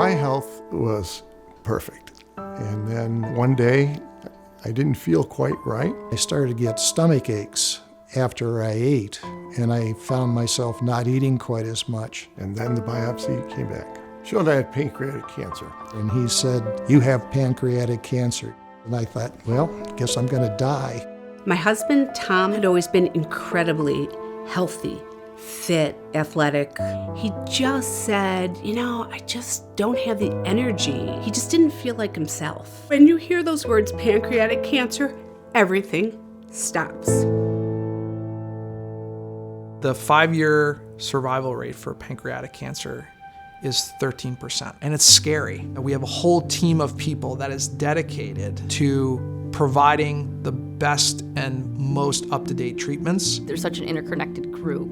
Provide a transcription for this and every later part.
My health was perfect. And then one day, I didn't feel quite right. I started to get stomach aches after I ate, and I found myself not eating quite as much. And then the biopsy came back. Showed I had pancreatic cancer. And he said, "You have pancreatic cancer." And I thought, well, guess I'm gonna die. My husband, Tom, had always been incredibly healthy, fit, athletic. He just said, I just don't have the energy. He just didn't feel like himself. When you hear those words, pancreatic cancer, everything stops. The 5-year survival rate for pancreatic cancer is 13%, and it's scary. We have a whole team of people that is dedicated to providing the best and most up-to-date treatments. There's such an interconnected group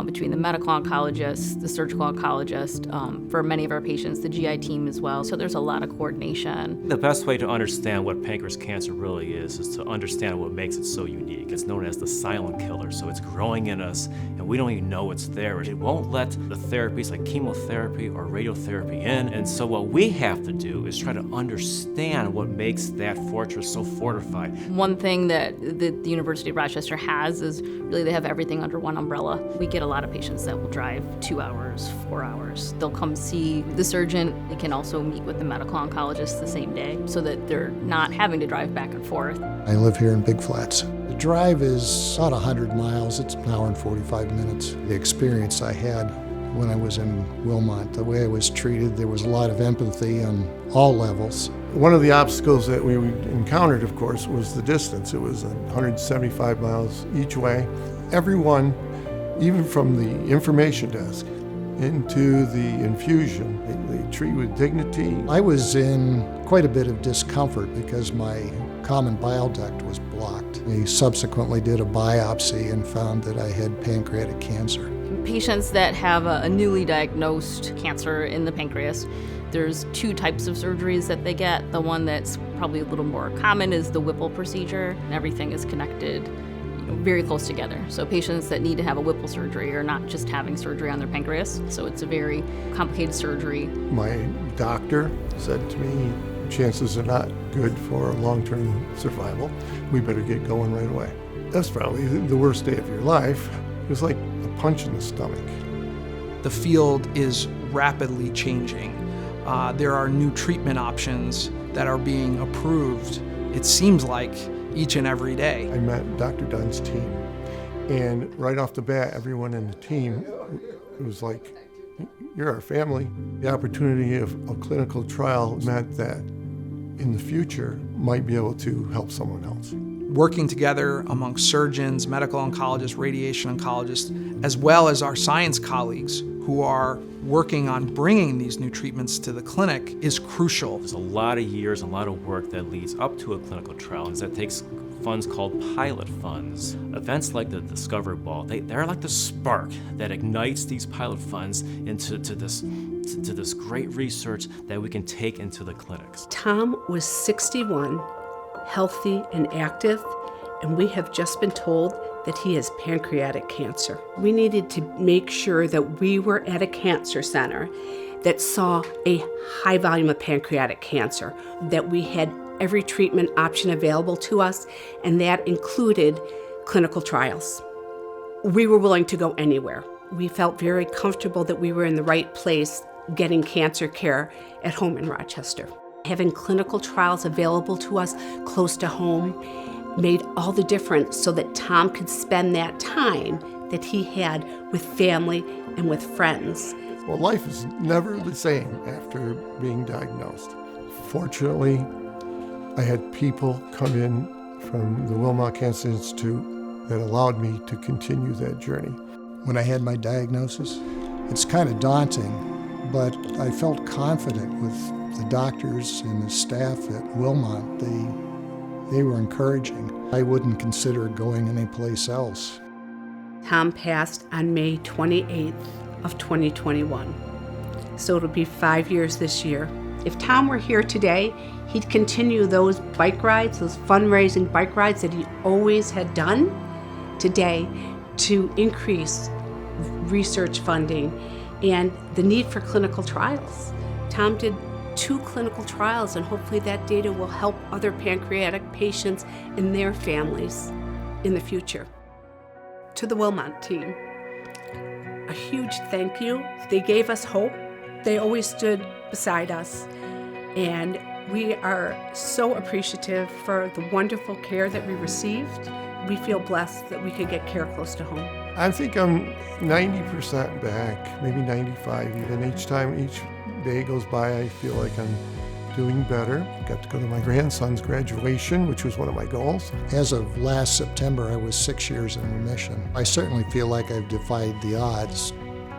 between the medical oncologist, the surgical oncologist, for many of our patients, the GI team as well. So there's a lot of coordination. The best way to understand what pancreas cancer really is to understand what makes it so unique. It's known as the silent killer. So it's growing in us, and we don't even know it's there. It won't let the therapies like chemotherapy or radiotherapy in. And so what we have to do is try to understand what makes that fortress so fortified. One thing that the University of Rochester has is really they have everything under one umbrella. We get a lot of patients that will drive 2 hours, 4 hours. They'll come see the surgeon. They can also meet with the medical oncologist the same day so that they're not having to drive back and forth. I live here in Big Flats. The drive is about 100 miles. It's an hour and 45 minutes. The experience I had when I was in Wilmot, the way I was treated, there was a lot of empathy on all levels. One of the obstacles that we encountered, of course, was the distance. It was 175 miles each way. Everyone, even from the information desk into the infusion, they treat with dignity. I was in quite a bit of discomfort because my common bile duct was blocked. They subsequently did a biopsy and found that I had pancreatic cancer. Patients that have a newly diagnosed cancer in the pancreas, there's 2 types of surgeries that they get. The one that's probably a little more common is the Whipple procedure. Everything is connected very close together. So patients that need to have a Whipple surgery are not just having surgery on their pancreas. So it's a very complicated surgery. My doctor said to me, chances are not good for long-term survival. We better get going right away. That's probably the worst day of your life. It was like a punch in the stomach. The field is rapidly changing. There are new treatment options that are being approved, it seems like, each and every day. I met Dr. Dunn's team, and right off the bat, everyone in the team, it was like, you're our family. The opportunity of a clinical trial meant that in the future might be able to help someone else. Working together among surgeons, medical oncologists, radiation oncologists, as well as our science colleagues who are working on bringing these new treatments to the clinic is crucial. There's a lot of years, a lot of work that leads up to a clinical trial, and that takes funds called pilot funds. Events like the Discover Ball, they're like the spark that ignites these pilot funds into this great research that we can take into the clinics. Tom was 61, healthy and active, and we have just been told that he has pancreatic cancer. We needed to make sure that we were at a cancer center that saw a high volume of pancreatic cancer, that we had every treatment option available to us, and that included clinical trials. We were willing to go anywhere. We felt very comfortable that we were in the right place getting cancer care at home in Rochester. Having clinical trials available to us close to home made all the difference so that Tom could spend that time that he had with family and with friends. Well, life is never the same after being diagnosed. Fortunately, I had people come in from the Wilmot Cancer Institute that allowed me to continue that journey. When I had my diagnosis, it's kind of daunting, but I felt confident with the doctors and the staff at Wilmot. They were encouraging. I wouldn't consider going anyplace else. Tom passed on May 28th of 2021. So it'll be 5 years this year. If Tom were here today, he'd continue those bike rides, those fundraising bike rides that he always had done today to increase research funding and the need for clinical trials Tom did 2 clinical trials, and hopefully that data will help other pancreatic patients and their families in the future. To the Wilmot team, a huge thank you. They gave us hope. They always stood beside us, and we are so appreciative for the wonderful care that we received. We feel blessed that we could get care close to home. I think I'm 90% back, maybe 95 even. Each day goes by, I feel like I'm doing better. Got to go to my grandson's graduation, which was one of my goals. As of last September, I was 6 years in remission. I certainly feel like I've defied the odds.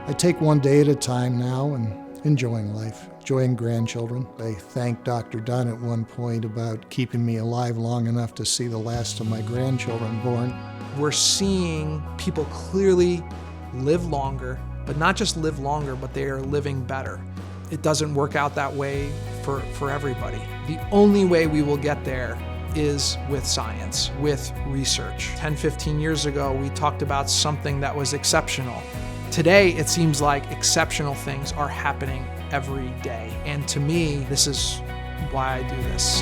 I take one day at a time now and enjoying life, enjoying grandchildren. I thanked Dr. Dunn at one point about keeping me alive long enough to see the last of my grandchildren born. We're seeing people clearly live longer, but not just live longer, but they are living better. It doesn't work out that way for everybody. The only way we will get there is with science, with research. 10, 15 years ago, we talked about something that was exceptional. Today, it seems like exceptional things are happening every day. And to me, this is why I do this.